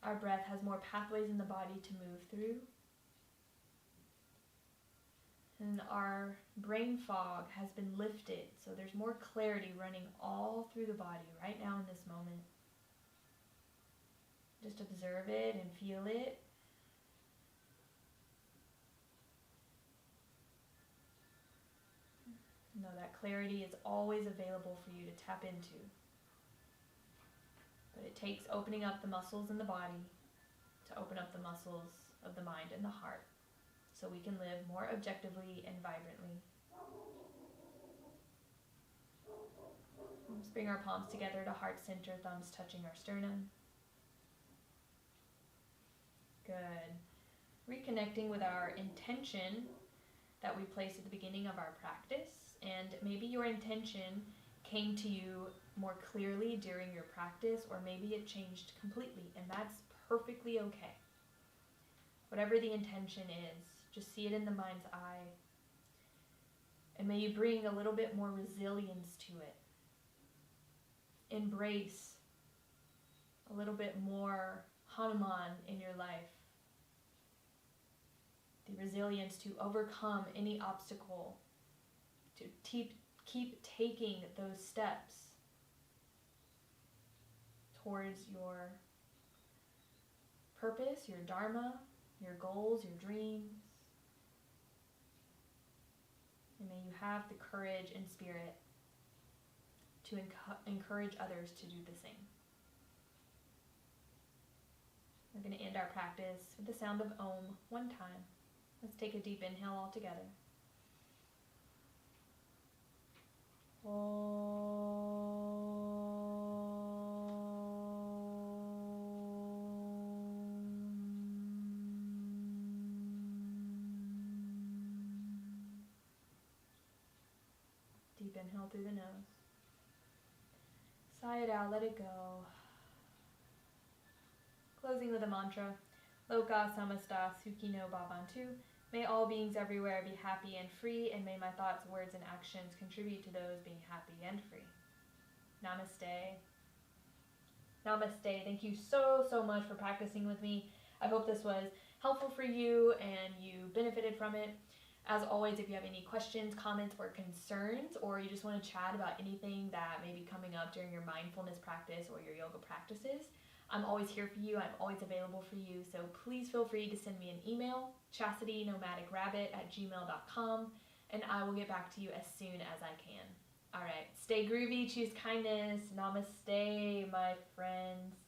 Speaker 2: Our breath has more pathways in the body to move through. And our brain fog has been lifted, so there's more clarity running all through the body right now in this moment. Just observe it and feel it. Know that clarity is always available for you to tap into. But it takes opening up the muscles in the body to open up the muscles of the mind and the heart so we can live more objectively and vibrantly. Let's bring our palms together to heart center, thumbs touching our sternum. Good. Reconnecting with our intention that we placed at the beginning of our practice. And maybe your intention came to you more clearly during your practice, or maybe it changed completely, and that's perfectly okay. Whatever the intention is, just see it in the mind's eye, and may you bring a little bit more resilience to it. Embrace a little bit more Hanuman in your life. The resilience to overcome any obstacle, to keep taking those steps towards your purpose, your dharma, your goals, your dreams. And may you have the courage and spirit to encourage others to do the same. We're going to end our practice with the sound of Om one time. Let's take a deep inhale all together. Deep inhale through the nose. Sigh it out, let it go. Closing with a mantra. Loka samasta sukhino bhavantu. May all beings everywhere be happy and free, and may my thoughts, words, and actions contribute to those being happy and free. Namaste. Namaste. Thank you so much for practicing with me. I hope this was helpful for you and you benefited from it. As always, if you have any questions, comments, or concerns, or you just want to chat about anything that may be coming up during your mindfulness practice or your yoga practices, I'm always here for you. I'm always available for you. So please feel free to send me an email, chastitynomadicrabbit@gmail.com, and I will get back to you as soon as I can. All right. Stay groovy. Choose kindness. Namaste, my friends.